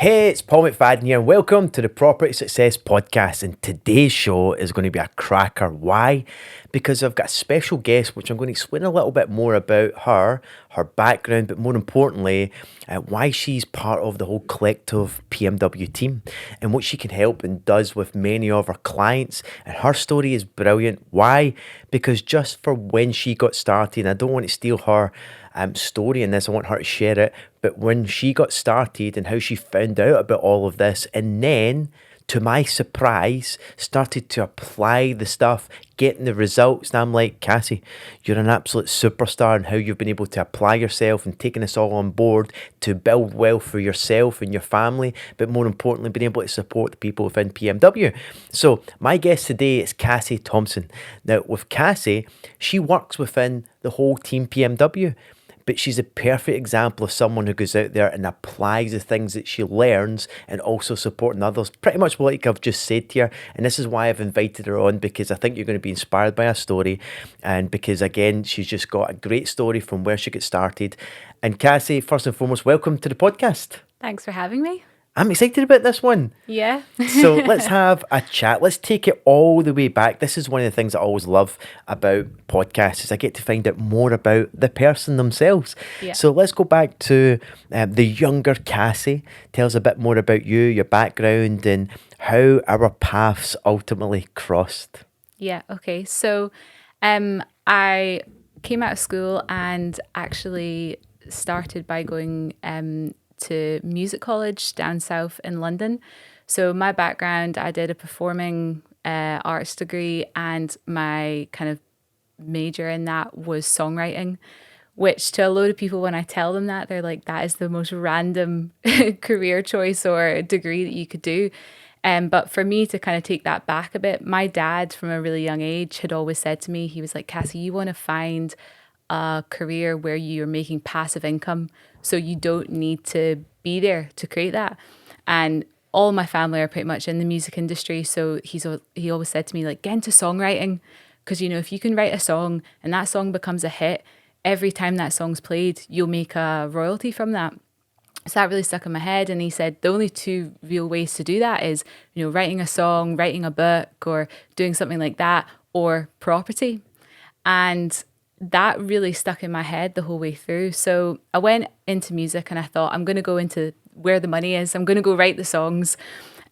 Hey, it's Paul McFadden here, and welcome to the Property Success Podcast. And today's show is going to be a cracker. Why? Because I've got a special guest, which I'm going to explain a little bit more about her background, but more importantly, why she's part of the whole collective PMW team and what she can help and does with many of her clients. And her story is brilliant. Why? Because just for when she got started, I don't want to steal her story in this. I want her to share it. But when she got started and how she found out about all of this, and then, to my surprise, started to apply the stuff, getting the results. And I'm like, Cassie, you're an absolute superstar in how you've been able to apply yourself and taking this all on board to build wealth for yourself and your family, but more importantly, being able to support the people within PMW. So my guest today is Cassie Thompson. Now, with Cassie, she works within the whole team PMW. But she's a perfect example of someone who goes out there and applies the things that she learns and also supporting others. Pretty much like I've just said to her. And this is why I've invited her on, because I think you're going to be inspired by her story. And because, again, she's just got a great story from where she got started. And Cassie, first and foremost, welcome to the podcast. Thanks for having me. I'm excited about this one. Yeah. So let's have a chat. Let's take it all the way back. This is one of the things I always love about podcasts is I get to find out more about the person themselves. Yeah. So let's go back to the younger Cassie. Tell us a bit more about you, your background, and how our paths ultimately crossed. Yeah. Okay. So I came out of school and actually started by going to music college down south in London. So my background, I did a performing arts degree, and my kind of major in that was songwriting, which to a load of people, when I tell them that, they're like, that is the most random career choice or degree that you could do. But for me to kind of take that back a bit, my dad from a really young age had always said to me, he was like, Cassie, you want to find a career where you're making passive income, so you don't need to be there to create that. And all my family are pretty much in the music industry, so he always said to me, like, get into songwriting, because if you can write a song and that song becomes a hit, every time that song's played, you'll make a royalty from that. So that really stuck in my head. And he said the only two real ways to do that is, writing a song, writing a book, or doing something like that, or property. And that really stuck in my head the whole way through. So I went into music and I thought, I'm going to go into where the money is. I'm going to go write the songs.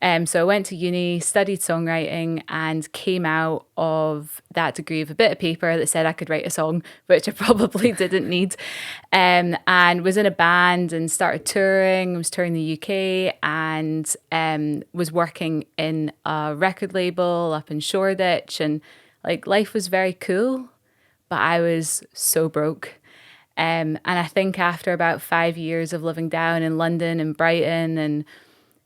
So I went to uni, studied songwriting, and came out of that degree with a bit of paper that said I could write a song, which I probably didn't need, and was in a band and started touring. I was touring the UK and was working in a record label up in Shoreditch, and like life was very cool, but I was so broke. And I think after about 5 years of living down in London and Brighton and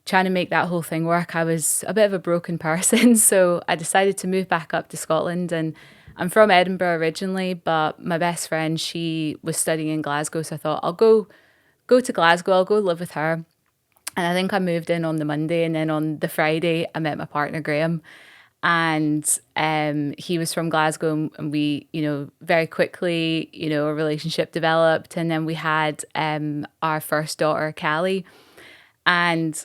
trying to make that whole thing work, I was a bit of a broken person. So I decided to move back up to Scotland. And I'm from Edinburgh originally, but my best friend, she was studying in Glasgow. So I thought I'll go to Glasgow, I'll go live with her. And I think I moved in on the Monday, and then on the Friday, I met my partner, Graham. And he was from Glasgow, and we, very quickly, a relationship developed. And then we had our first daughter, Callie. And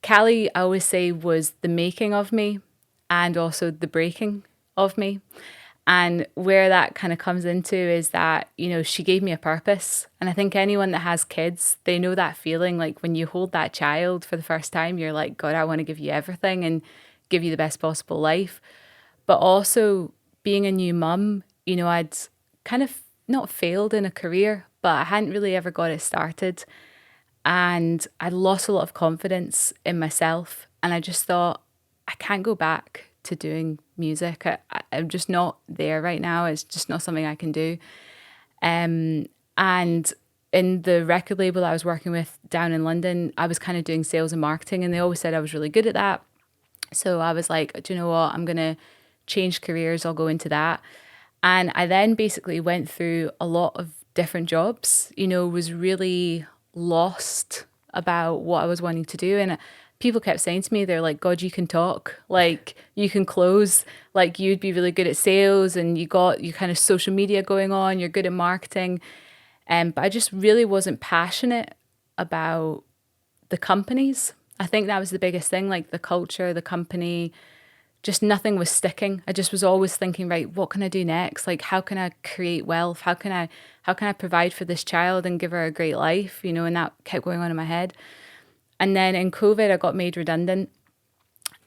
Callie, I always say, was the making of me and also the breaking of me. And where that kind of comes into is that, she gave me a purpose. And I think anyone that has kids, they know that feeling, like when you hold that child for the first time, you're like, God, I want to give you everything and give you the best possible life. But also being a new mum, I'd kind of not failed in a career, but I hadn't really ever got it started. And I lost a lot of confidence in myself. And I just thought, I can't go back to doing music. I'm just not there right now. It's just not something I can do. And in the record label I was working with down in London, I was kind of doing sales and marketing, and they always said I was really good at that. So I was like, do you know what? I'm going to change careers. I'll go into that. And I then basically went through a lot of different jobs, was really lost about what I was wanting to do. And people kept saying to me, they're like, God, you can talk, like you can close, like you'd be really good at sales, and you got your kind of social media going on, you're good at marketing. But I just really wasn't passionate about the companies. I think that was the biggest thing, like the culture, the company, just nothing was sticking. I just was always thinking, right, what can I do next? Like, how can I create wealth? How can I provide for this child and give her a great life? And that kept going on in my head. And then in COVID, I got made redundant.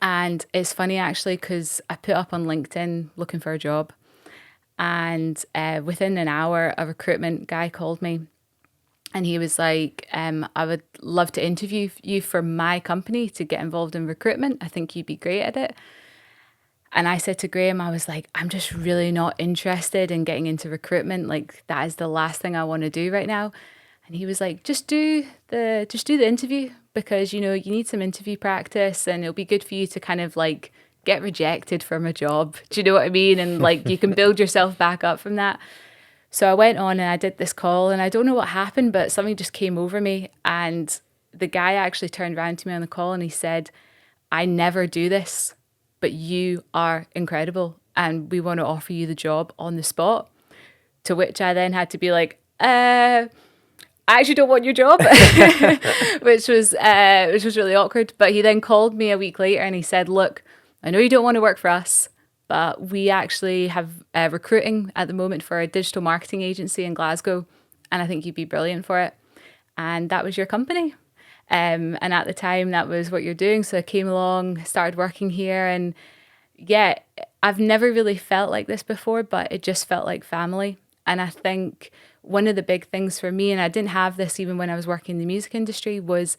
And it's funny actually, because I put up on LinkedIn looking for a job. And within an hour, a recruitment guy called me. And he was like, I would love to interview you for my company to get involved in recruitment. I think you'd be great at it. And I said to Graham, I was like, I'm just really not interested in getting into recruitment. Like, that is the last thing I want to do right now. And he was like, just do the interview, because you need some interview practice, and it'll be good for you to kind of like get rejected from a job. Do you know what I mean? And like you can build yourself back up from that. So I went on and I did this call, and I don't know what happened, but something just came over me. And the guy actually turned around to me on the call and he said, I never do this, but you are incredible and we want to offer you the job on the spot. To which I then had to be like, I actually don't want your job, which was really awkward. But he then called me a week later and he said, look, I know you don't want to work for us, but we actually have recruiting at the moment for a digital marketing agency in Glasgow, and I think you'd be brilliant for it. And that was your company. And at the time, that was what you're doing. So I came along, started working here, and yeah, I've never really felt like this before, but it just felt like family. And I think one of the big things for me, and I didn't have this even when I was working in the music industry, was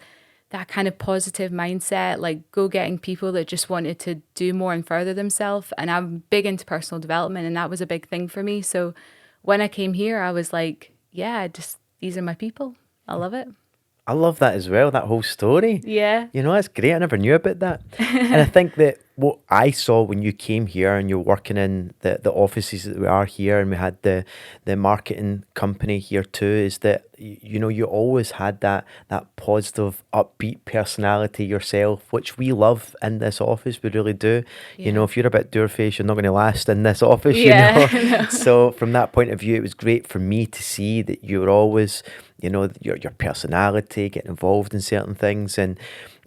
that kind of positive mindset, like go-getting people that just wanted to do more and further themselves. And I'm big into personal development, and that was a big thing for me. So when I came here, I was like, yeah, just these are my people. I love it. I love that as well, that whole story. Yeah. That's great. I never knew about that. And I think that what I saw when you came here and you're working in the offices that we are here, and we had the marketing company here too, is that you always had that positive, upbeat personality yourself, which we love in this office. We really do. Yeah. If you're a bit doorface, you're not going to last in this office. Yeah. So from that point of view, it was great for me to see that you were always, your personality, getting involved in certain things. And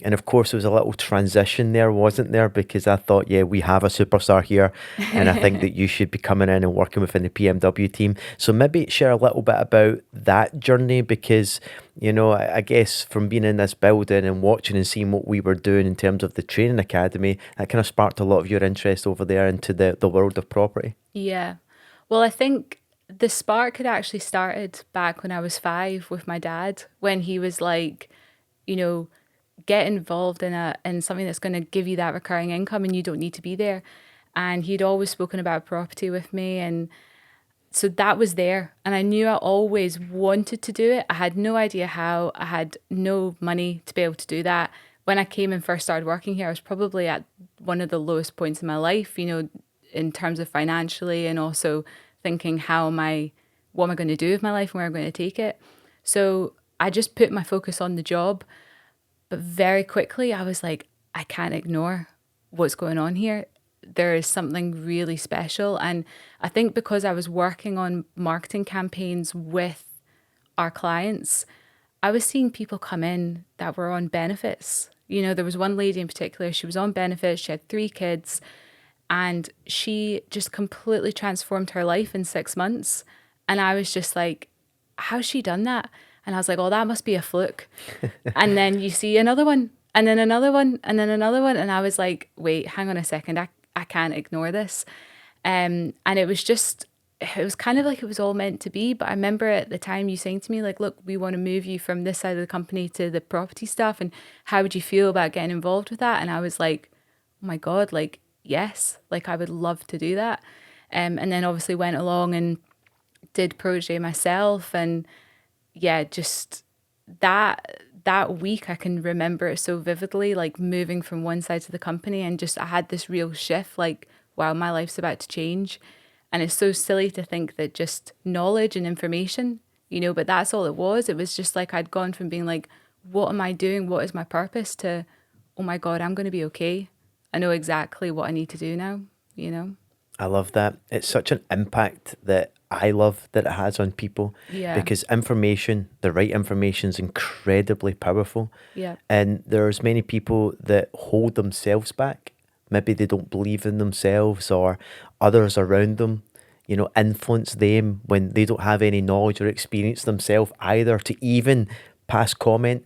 of course, there was a little transition there, wasn't there? Because I thought, yeah, we have a superstar here, and I think that you should be coming in and working within the PMW team. So maybe share a little bit about that journey, because, I guess from being in this building and watching and seeing what we were doing in terms of the training academy, that kind of sparked a lot of your interest over there into the world of property. Yeah. Well, I think the spark had actually started back when I was 5 with my dad, when he was like, get involved in something that's going to give you that recurring income and you don't need to be there. And he'd always spoken about property with me, and so that was there, and I knew I always wanted to do it. I had no idea how. I had no money to be able to do that. When I came and first started working here, I was probably at one of the lowest points in my life, in terms of financially, and also thinking what am I going to do with my life and where I'm going to take it. So I just put my focus on the job. But very quickly, I was like, I can't ignore what's going on here. There is something really special. And I think because I was working on marketing campaigns with our clients, I was seeing people come in that were on benefits. There was one lady in particular, she was on benefits, she had 3 kids, and she just completely transformed her life in 6 months. And I was just like, how's she done that? And I was like, oh, that must be a fluke. And then you see another one, and then another one, and then another one. And I was like, wait, hang on a second. I can't ignore this. And it was kind of like it was all meant to be. But I remember at the time you saying to me, like, look, we want to move you from this side of the company to the property stuff. And how would you feel about getting involved with that? And I was like, oh my God, like, yes, like I would love to do that. And then obviously went along and did Protege myself, and yeah, just that week I can remember it so vividly, like moving from one side to the company, and just I had this real shift, like, wow, my life's about to change. And it's so silly to think that just knowledge and information, but that's all it was. It was just like I'd gone from being like, what am I doing? What is my purpose? To, oh my God, I'm going to be okay. I know exactly what I need to do now. I love that. It's such an impact that I love that it has on people, Yeah. because information, the right information, is incredibly powerful. Yeah. And there's many people that hold themselves back. Maybe they don't believe in themselves, or others around them, influence them when they don't have any knowledge or experience themselves either to even pass comment.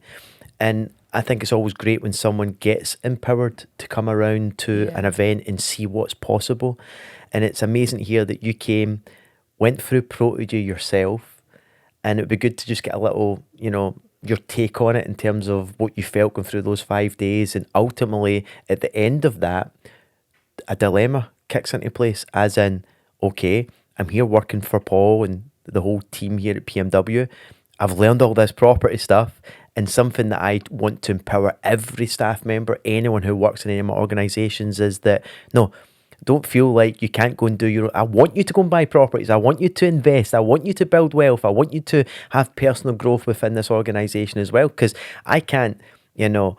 And I think it's always great when someone gets empowered to come around to an Yeah. event and see what's possible. And it's amazing to hear that you came, went through Protege yourself, and it would be good to just get a little, your take on it in terms of what you felt going through those 5 days. And ultimately, at the end of that, a dilemma kicks into place, as in, okay, I'm here working for Paul and the whole team here at PMW. I've learned all this property stuff, and something that I want to empower every staff member, anyone who works in any of my organizations, is that no, don't feel like you can't go and do your. I want you to go and buy properties. I want you to invest. I want you to build wealth. I want you to have personal growth within this organization as well. Because I can't, you know,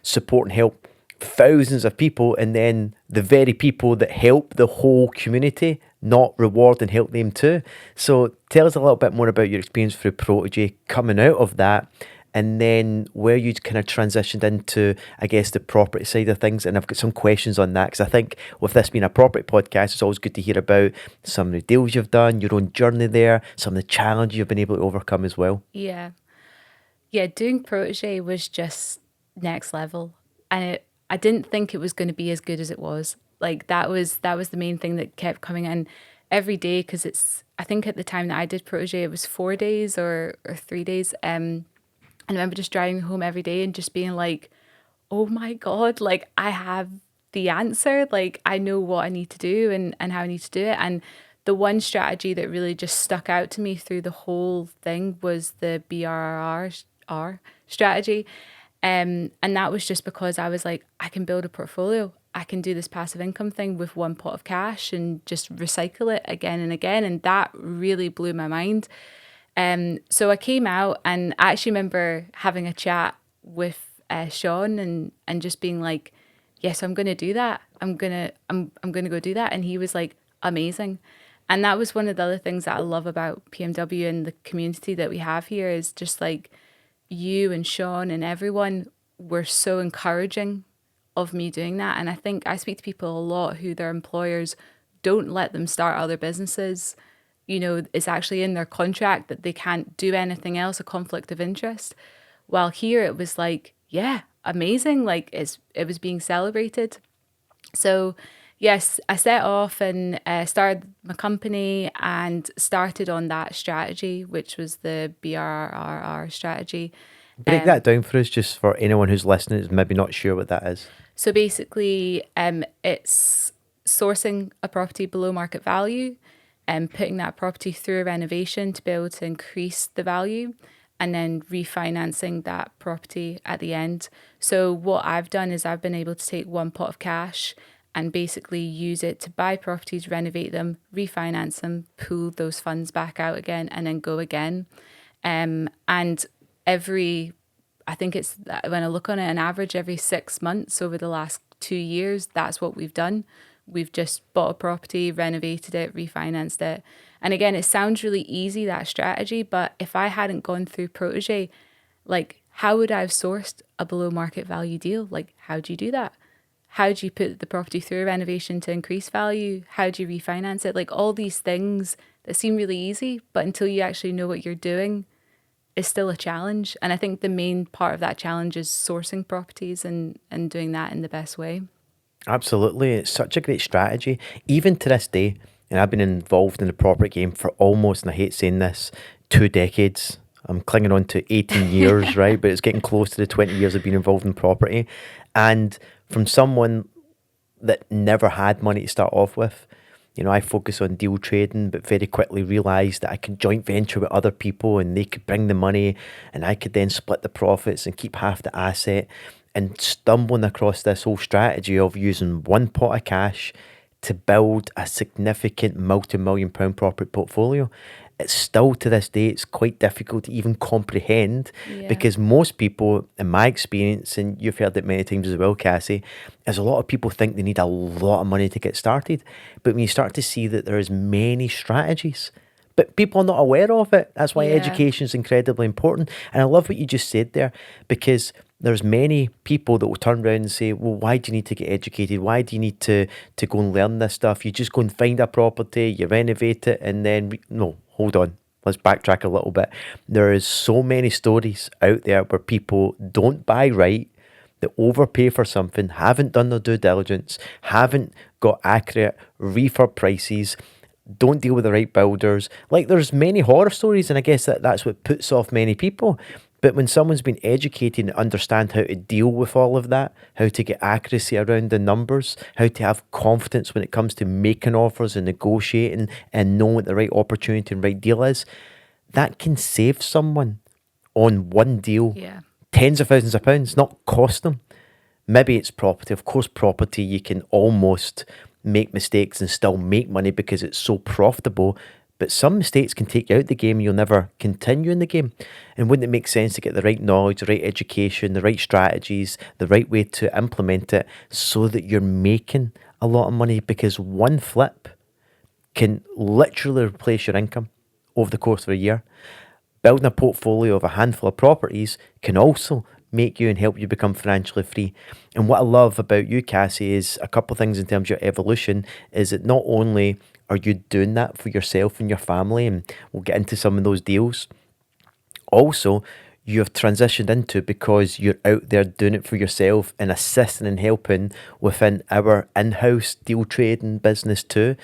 support and help thousands of people, and then the very people that help the whole community not reward and help them too. So tell us a little bit more about your experience through Protege, coming out of that, and then where you kind of transitioned into, I guess, the property side of things. And I've got some questions on that, because I think with this being a property podcast, it's always good to hear about some of the deals you've done, your own journey there, some of the challenges you've been able to overcome as well. Yeah. Yeah. Doing Protege was just next level. And I didn't think it was going to be as good as it was. Like that was the main thing that kept coming in every day, because I think at the time that I did Protege, it was 4 days or 3 days. I remember just driving home every day and just being like, oh my God, like I have the answer. Like I know what I need to do and how I need to do it. And the one strategy that really just stuck out to me through the whole thing was the BRRR strategy. And that was just because I was like, I can build a portfolio. I can do this passive income thing with one pot of cash and just recycle it again and again. And that really blew my mind. So I came out, and I actually remember having a chat with Sean and just being like, yes, I'm going to do that. I'm going to go do that. And he was like, amazing. And that was one of the other things that I love about PMW and the community that we have here, is just like you and Sean and everyone were so encouraging of me doing that. And I think I speak to people a lot who their employers don't let them start other businesses. It's actually in their contract that they can't do anything else, a conflict of interest. While here it was like, yeah, amazing. Like it was being celebrated. So yes, I set off and started my company and started on that strategy, which was the BRRR strategy. Break that down for us, just for anyone who's listening is maybe not sure what that is. So basically, it's sourcing a property below market value and putting that property through a renovation to be able to increase the value, and then refinancing that property at the end. So what I've done is I've been able to take one pot of cash and basically use it to buy properties, renovate them, refinance them, pull those funds back out again, and then go again. And I think it's, when I look on it, an average every 6 months over the last 2 years, that's what we've done. We've just bought a property, renovated it, refinanced it. And again, it sounds really easy, that strategy, but if I hadn't gone through Protege, like how would I have sourced a below market value deal? Like, how do you do that? How do you put the property through a renovation to increase value? How do you refinance it? Like all these things that seem really easy, but until you actually know what you're doing, is still a challenge. And I think the main part of that challenge is sourcing properties and doing that in the best way. Absolutely. It's such a great strategy. Even to this day, and I've been involved in the property game for almost, and I hate saying this, 2 decades. I'm clinging on to 18 years, right? But it's getting close to the 20 years of being involved in property. And from someone that never had money to start off with, I focus on deal trading, but very quickly realised that I could joint venture with other people and they could bring the money and I could then split the profits and keep half the asset, and stumbling across this whole strategy of using one pot of cash to build a significant multi-million pound property portfolio. it's still to this day, it's quite difficult to even comprehend, Yeah. because most people, in my experience, and you've heard it many times as well, Cassie, is a lot of people think they need a lot of money to get started. But when you start to see that there is many strategies, but people are not aware of it. That's why Yeah. education is incredibly important. And I love what you just said there, because there's many people that will turn around and say, well, why do you need to get educated? Why do you need to go and learn this stuff? You just go and find a property, you renovate it, and then no, hold on. Let's backtrack a little bit. There is so many stories out there where people don't buy right, that overpay for something, haven't done their due diligence, haven't got accurate refurb prices, don't deal with the right builders. Like, there's many horror stories, and I guess that's what puts off many people. But when someone's been educated and understand how to deal with all of that, how to get accuracy around the numbers, how to have confidence when it comes to making offers and negotiating and knowing what the right opportunity and right deal is, that can save someone on one deal Yeah. tens of thousands of pounds, not cost them. Maybe it's property. Of course, property, you can almost make mistakes and still make money because it's so profitable. But some mistakes can take you out the game. You'll never continue in the game. And wouldn't it make sense to get the right knowledge, the right education, the right strategies, the right way to implement it so that you're making a lot of money? Because one flip can literally replace your income over the course of a year. Building a portfolio of a handful of properties can also make you and help you become financially free. And what I love about you, Cassie, is a couple of things in terms of your evolution, is that not only are you doing that for yourself and your family, and we'll get into some of those deals, also you've transitioned into, because you're out there doing it for yourself and assisting and helping within our in-house deal trading business too,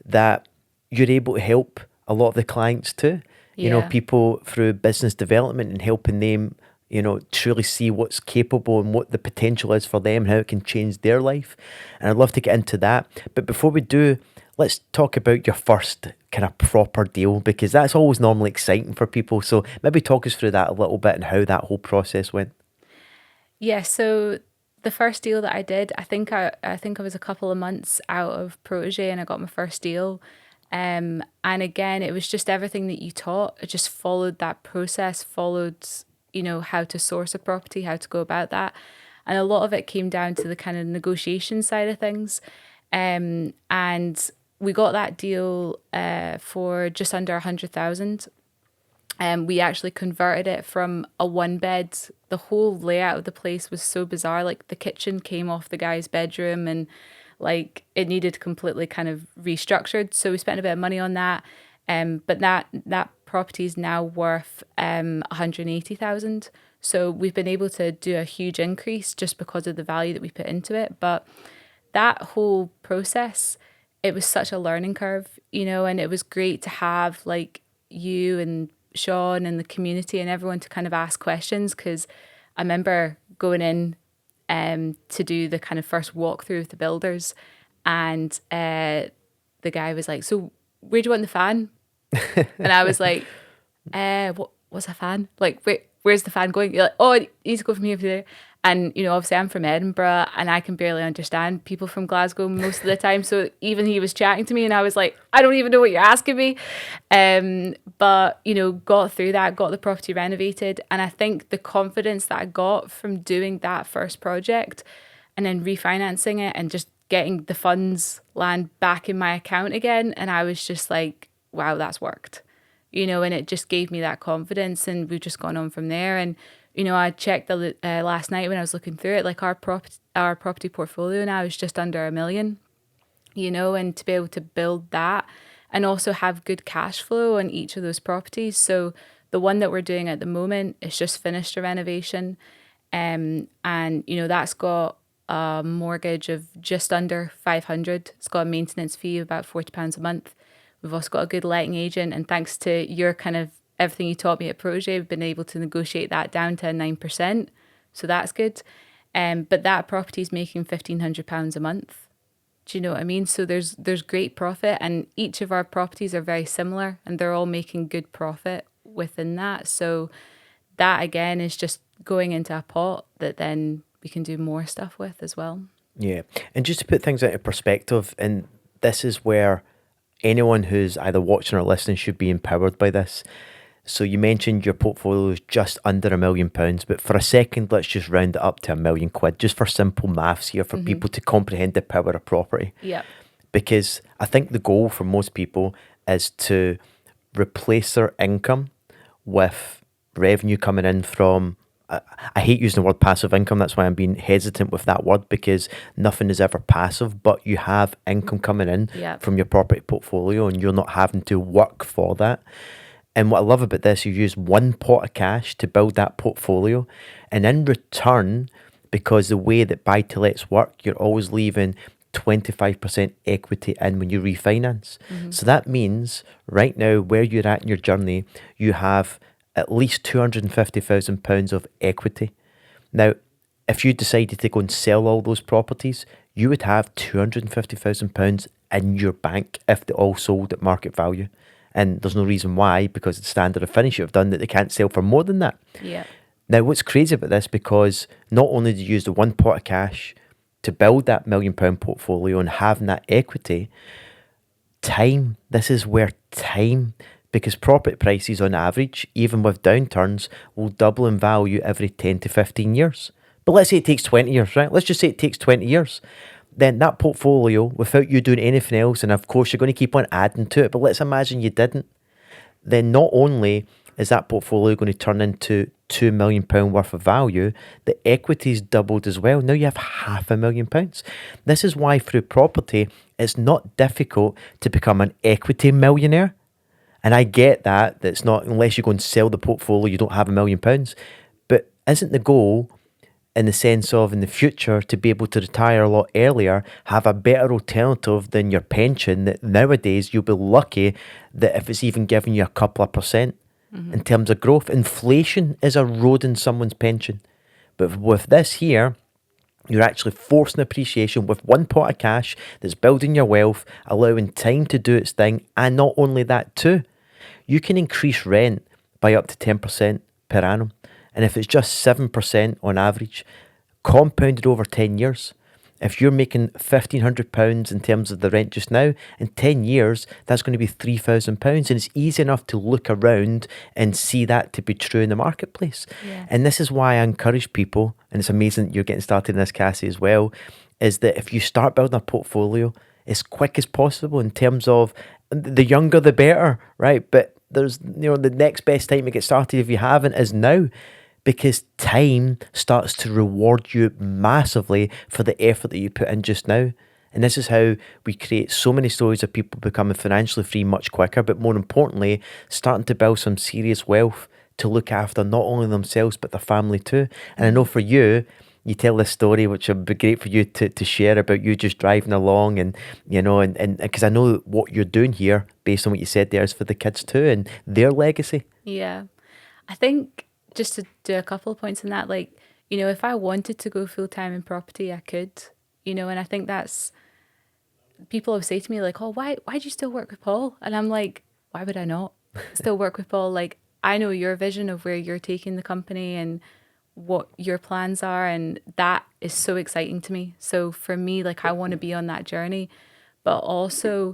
that you're able to help a lot of the clients too. You know, Yeah. people through business development and helping them, you know, truly see what's capable and what the potential is for them and how it can change their life. And I'd love to get into that. But before we do, let's talk about your first kind of proper deal, because that's always normally exciting for people. So maybe talk us through that a little bit and how that whole process went. Yeah. So the first deal that I did, I think I was a couple of months out of Protege and I got my first deal. And again, it was just everything that you taught. I just followed that process, followed, how to source a property, how to go about that. And a lot of it came down to the kind of negotiation side of things. And we got that deal for just under 100,000. We actually converted it from a one bed. The whole layout of the place was so bizarre. Like, the kitchen came off the guy's bedroom, and like it needed completely kind of restructured. So we spent a bit of money on that. But that property is now worth 180,000. So we've been able to do a huge increase just because of the value that we put into it. But that whole process, it was such a learning curve, and it was great to have like you and Sean and the community and everyone to kind of ask questions, because I remember going in to do the kind of first walkthrough with the builders, and the guy was like, "So where do you want the fan?" And I was like, what's a fan? Like, where's the fan going?" You're like, "Oh, it needs to go from here to there." And, obviously I'm from Edinburgh and I can barely understand people from Glasgow most of the time. So even he was chatting to me and I was like, "I don't even know what you're asking me." But, got through that, got the property renovated. And I think the confidence that I got from doing that first project and then refinancing it and just getting the funds land back in my account again. And I was just like, wow, that's worked. And it just gave me that confidence, and we've just gone on from there. And I checked the last night when I was looking through it, like our property portfolio now is just under 1 million. And to be able to build that and also have good cash flow on each of those properties. So the one that we're doing at the moment is just finished a renovation, and that's got a mortgage of just under 500. It's got a maintenance fee of about £40 a month. We've also got a good letting agent, and thanks to your kind of everything you taught me at Protege, we've been able to negotiate that down to 9%. So that's good. But that property is making £1,500 a month. Do you know what I mean? So there's great profit, and each of our properties are very similar, and they're all making good profit within that. So that again is just going into a pot that then we can do more stuff with as well. Yeah. And just to put things into perspective, and this is where anyone who's either watching or listening should be empowered by this. So you mentioned your portfolio is just under £1 million, but for a second, let's just round it up to £1 million, just for simple maths here, for people to comprehend the power of property. Yeah. Because I think the goal for most people is to replace their income with revenue coming in from, I hate using the word passive income. That's why I'm being hesitant with that word, because nothing is ever passive, but you have income coming in from your property portfolio and you're not having to work for that. And what I love about this, you use one pot of cash to build that portfolio. And in return, because the way that buy-to-lets work, you're always leaving 25% equity in when you refinance. So that means right now, where you're at in your journey, you have at least £250,000 of equity. Now, if you decided to go and sell all those properties, you would have £250,000 in your bank if they all sold at market value. And there's no reason why, because the standard of finish you've done, that they can't sell for more than that. Yeah. Now, what's crazy about this, because not only did you use the one pot of cash to build that £1 million portfolio and having that equity, time, this is where time, because property prices on average, even with downturns, will double in value every 10 to 15 years. But let's say it takes 20 years, right? Let's just say it takes 20 years. Then that portfolio, without you doing anything else, and of course you're going to keep on adding to it, but let's imagine you didn't, then not only is that portfolio going to turn into £2 million worth of value, the equity's doubled as well. Now you have £500,000. This is why through property, it's not difficult to become an equity millionaire. And I get that, that's not, unless you go and sell the portfolio, you don't have £1 million. But isn't the goal, in the sense of in the future, to be able to retire a lot earlier, have a better alternative than your pension, that nowadays you'll be lucky that if it's even giving you a couple of percent in terms of growth. Inflation is eroding someone's pension. But with this here, you're actually forcing appreciation with one pot of cash that's building your wealth, allowing time to do its thing. And not only that too, you can increase rent by up to 10% per annum. And if it's just 7% on average, compounded over 10 years, if you're making £1,500 in terms of the rent just now, in 10 years, that's going to be £3,000. And it's easy enough to look around and see that to be true in the marketplace. Yeah. And this is why I encourage people, and it's amazing that you're getting started in this, Cassie, as well, is that if you start building a portfolio as quick as possible, in terms of the younger the better, right? But there's, the next best time to get started, if you haven't, is now. Because time starts to reward you massively for the effort that you put in just now. And this is how we create so many stories of people becoming financially free much quicker, but more importantly, starting to build some serious wealth to look after not only themselves, but their family too. And I know for you, you tell this story, which would be great for you to share, about you just driving along and because I know what you're doing here, based on what you said there, is for the kids too and their legacy. Yeah. I think, just to do a couple of points on that, if I wanted to go full time in property, I could, and I think that's, people always say to me, oh, why do you still work with Paul? And I'm like, why would I not still work with Paul? I know your vision of where you're taking the company and what your plans are, and that is so exciting to me. So for me, I want to be on that journey, but also,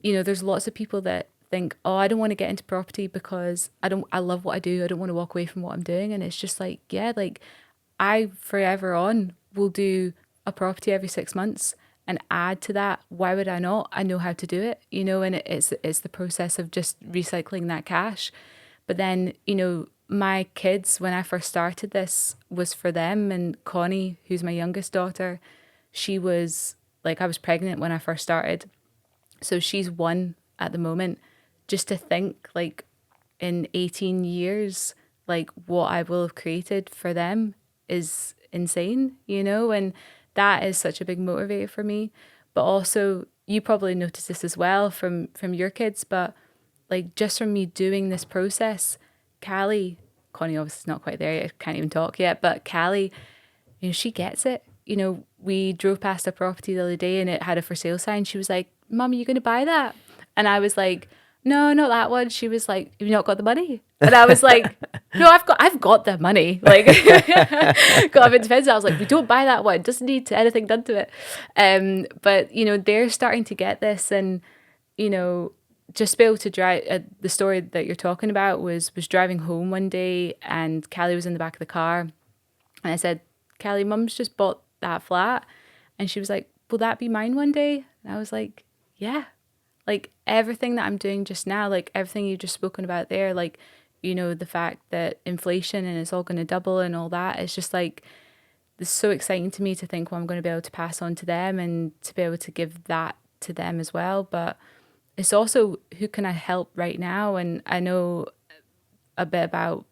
there's lots of people that think, oh, I don't want to get into property because I love what I do. I don't want to walk away from what I'm doing. And it's just I forever on will do a property every 6 months and add to that. Why would I not? I know how to do it, and it's the process of just recycling that cash. But then, my kids, when I first started this, was for them. And Connie, who's my youngest daughter, she was I was pregnant when I first started. So she's 1 at the moment. Just to think, in 18 years, what I will have created for them is insane, and that is such a big motivator for me. But also, you probably noticed this as well from your kids, but just from me doing this process, Connie obviously is not quite there yet, can't even talk yet, but Callie, she gets it. We drove past a property the other day and it had a for sale sign. She was like, Mum, are you going to buy that? And I was like, no, not that one. She was like, have you not got the money? And I was like, no, I've got the money. Got a bit defensive. I was like, we don't buy that one. Doesn't need anything done to it. But they're starting to get this, and you know, just be able to drive. The story that you're talking about was driving home one day, and Callie was in the back of the car, and I said, "Callie, Mum's just bought that flat," and she was like, "Will that be mine one day?" And I was like, "Yeah." Like everything that I'm doing just now, like everything you've just spoken about there, like, the fact that inflation and it's all going to double and all that, it's just like, it's so exciting to me to think what I'm going to be able to pass on to them and to be able to give that to them as well. But it's also who can I help right now? And I know a bit about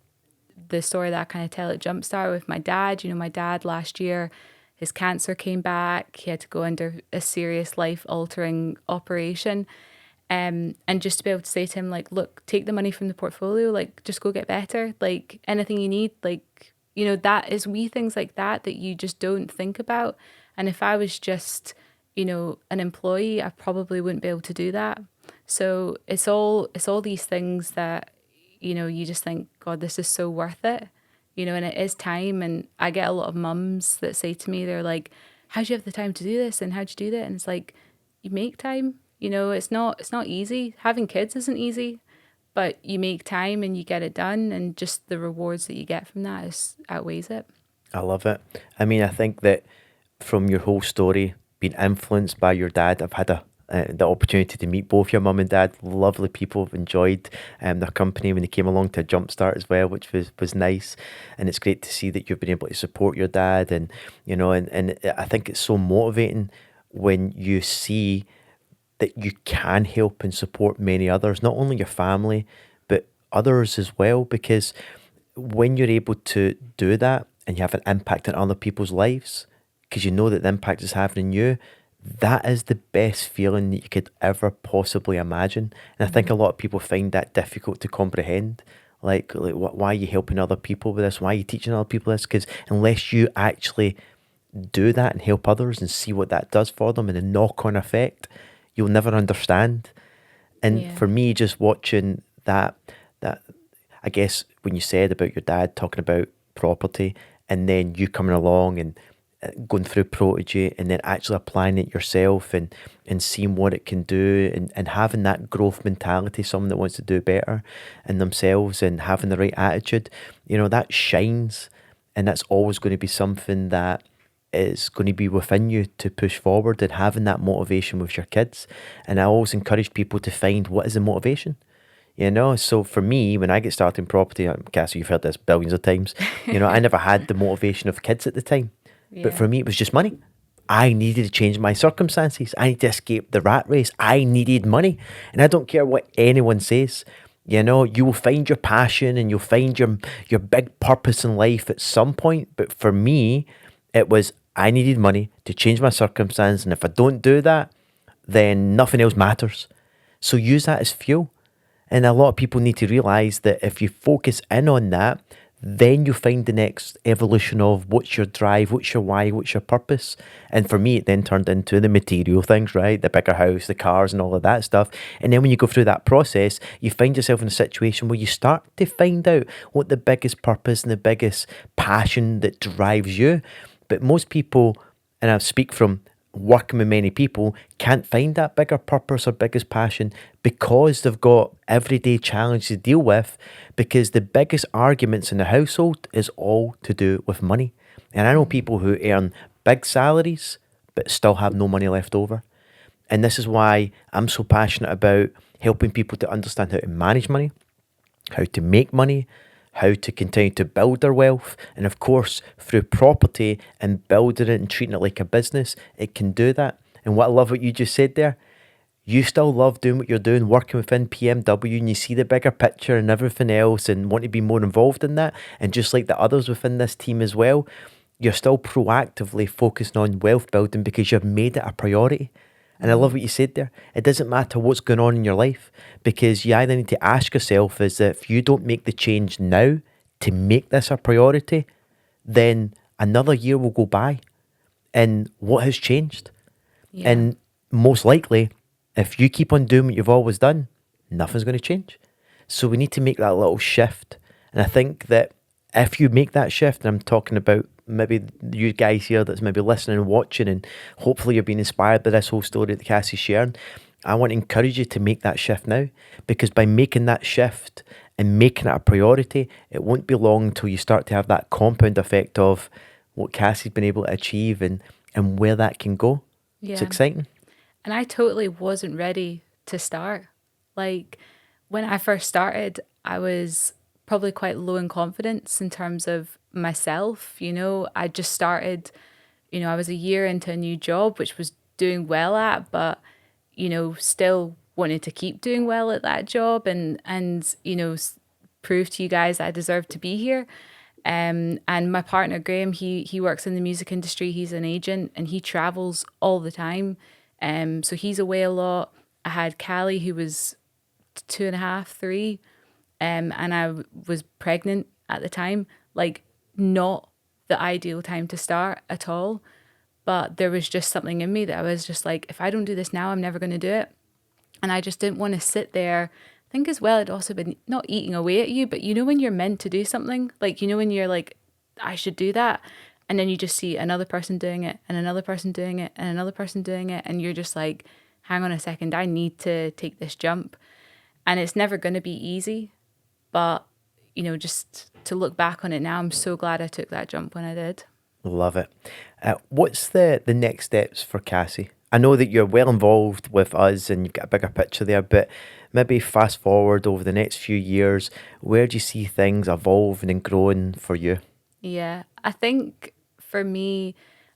the story that I kind of tell at Jumpstart with my dad. My dad last year, his cancer came back. He had to go under a serious life altering operation. And just to be able to say to him, like, look, take the money from the portfolio, like, just go get better, like, anything you need, like, that is wee things like that you just don't think about. And if I was just, an employee, I probably wouldn't be able to do that. So it's all these things that, you just think, God, this is so worth it, and it is time. And I get a lot of mums that say to me, they're like, how do you have the time to do this? And how'd you do that? And it's like, you make time. It's not easy. Having kids isn't easy, but you make time and you get it done, and just the rewards that you get from that outweighs it. I love it. I mean, I think that from your whole story, being influenced by your dad, I've had the opportunity to meet both your mum and dad. Lovely people. I've enjoyed their company when they came along to Jumpstart as well, which was nice. And it's great to see that you've been able to support your dad. And, and I think it's so motivating when you see that you can help and support many others, not only your family, but others as well. Because when you're able to do that and you have an impact on other people's lives, because you know that the impact is having on you, that is the best feeling that you could ever possibly imagine. And I think a lot of people find that difficult to comprehend. Like why are you helping other people with this? Why are you teaching other people this? Because unless you actually do that and help others and see what that does for them and the knock-on effect, you'll never understand. And Yeah. for me, just watching that I guess when you said about your dad talking about property and then you coming along and going through Protege and then actually applying it yourself and seeing what it can do and having that growth mentality, someone that wants to do better in themselves and having the right attitude, that shines. And that's always going to be something that is going to be within you to push forward, and having that motivation with your kids. And I always encourage people to find what is the motivation. So for me, when I get started in property, Cassie, you've heard this billions of times, I never had the motivation of kids at the time. But Yeah. for me, it was just money. I needed to change my circumstances. I need to escape the rat race. I needed money. And I don't care what anyone says. You will find your passion and you'll find your big purpose in life at some point. But for me, it was I needed money to change my circumstance. And if I don't do that, then nothing else matters. So use that as fuel. And a lot of people need to realize that if you focus in on that, then you find the next evolution of what's your drive, what's your why, what's your purpose. And for me, it then turned into the material things, right? The bigger house, the cars and all of that stuff. And then when you go through that process, you find yourself in a situation where you start to find out what the biggest purpose and the biggest passion that drives you. But most people, and I speak from working with many people, can't find that bigger purpose or biggest passion because they've got everyday challenges to deal with, because the biggest arguments in the household is all to do with money. And I know people who earn big salaries but still have no money left over. And this is why I'm so passionate about helping people to understand how to manage money, how to make money, how to continue to build their wealth. And of course, through property and building it and treating it like a business, it can do that. And what I love what you just said there, you still love doing what you're doing, working within PMW, and you see the bigger picture and everything else and want to be more involved in that. And just like the others within this team as well, you're still proactively focusing on wealth building because you've made it a priority. And I love what you said there. It doesn't matter what's going on in your life, because you either need to ask yourself is that if you don't make the change now to make this a priority, then another year will go by. And what has changed? Yeah. And most likely, if you keep on doing what you've always done, nothing's going to change. So we need to make that little shift. And I think that if you make that shift, and I'm talking about maybe you guys here that's maybe listening and watching, and hopefully you're being inspired by this whole story that Cassie's sharing. I want to encourage you to make that shift now, because by making that shift and making it a priority, it won't be long until you start to have that compound effect of what Cassie's been able to achieve and where that can go. It's Yeah. exciting. And I totally wasn't ready to start. Like when I first started, I was probably quite low in confidence in terms of myself. I just started, I was a year into a new job, which was doing well at, but, still wanted to keep doing well at that job and, prove to you guys that I deserve to be here. And my partner Graham, he works in the music industry. He's an agent and he travels all the time. So he's away a lot. I had Callie, who was 2.5, 3, and was pregnant at the time. Like, not the ideal time to start at all. But there was just something in me that I was just like, if I don't do this now, I'm never going to do it. And I just didn't want to sit there. I think as well, it'd also been not eating away at you, but when you're meant to do something, like, when you're like, I should do that. And then you just see another person doing it and another person doing it and another person doing it. And you're just like, hang on a second, I need to take this jump. And it's never going to be easy. But, just to look back on it now, I'm so glad I took that jump when I did. Love it. What's the next steps for Cassie? I know that you're well involved with us and you've got a bigger picture there, but maybe fast forward over the next few years, where do you see things evolving and growing for you? Yeah, I think for me,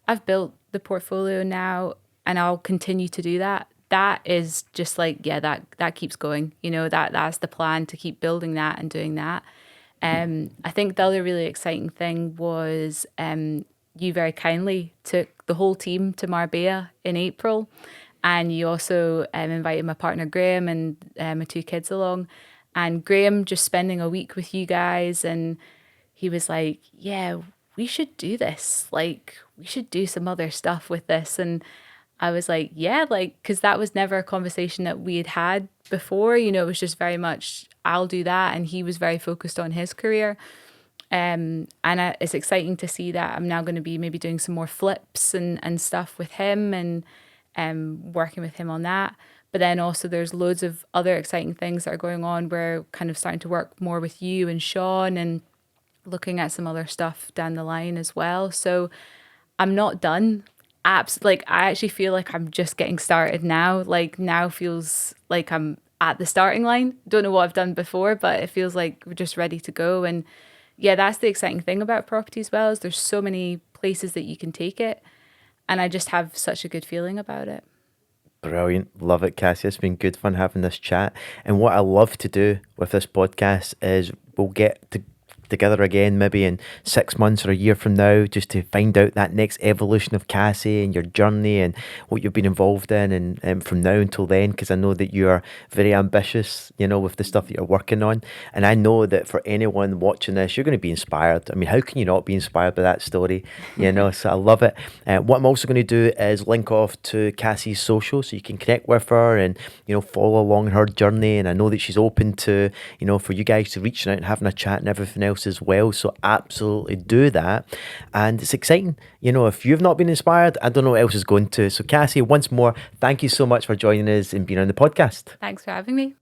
I've built the portfolio now and I'll continue to do that. That is just like, yeah, that keeps going. That's the plan, to keep building that and doing that. I think the other really exciting thing was you very kindly took the whole team to Marbella in April, and you also invited my partner Graham and my 2 kids along. And Graham just spending a week with you guys, and he was like, "Yeah, we should do this. Like, we should do some other stuff with this." And I was like, "Yeah," like, because that was never a conversation that we had had before. It was just very much, I'll do that. And he was very focused on his career. It's exciting to see that I'm now going to be maybe doing some more flips and stuff with him and working with him on that. But then also there's loads of other exciting things that are going on. We're kind of starting to work more with you and Sean and looking at some other stuff down the line as well. So I'm not done. Like, I actually feel like I'm just getting started now. Like, now feels like I'm at the starting line. Don't know what I've done before, but it feels like we're just ready to go. And yeah, that's the exciting thing about property as well, is there's so many places that you can take it. And I just have such a good feeling about it. Brilliant. Love it, Cassie. It's been good fun having this chat. And what I love to do with this podcast is we'll get together again maybe in 6 months or a year from now, just to find out that next evolution of Cassie and your journey and what you've been involved in, and from now until then, because I know that you are very ambitious, with the stuff that you're working on. And I know that for anyone watching this, you're going to be inspired. I mean, how can you not be inspired by that story? So I love it. What I'm also going to do is link off to Cassie's social, so you can connect with her and follow along her journey. And I know that she's open to for you guys to reaching out and having a chat and everything else as well. So absolutely do that. And it's exciting. If you've not been inspired, I don't know what else is going to. So Cassie, once more, thank you so much for joining us and being on the podcast. Thanks for having me.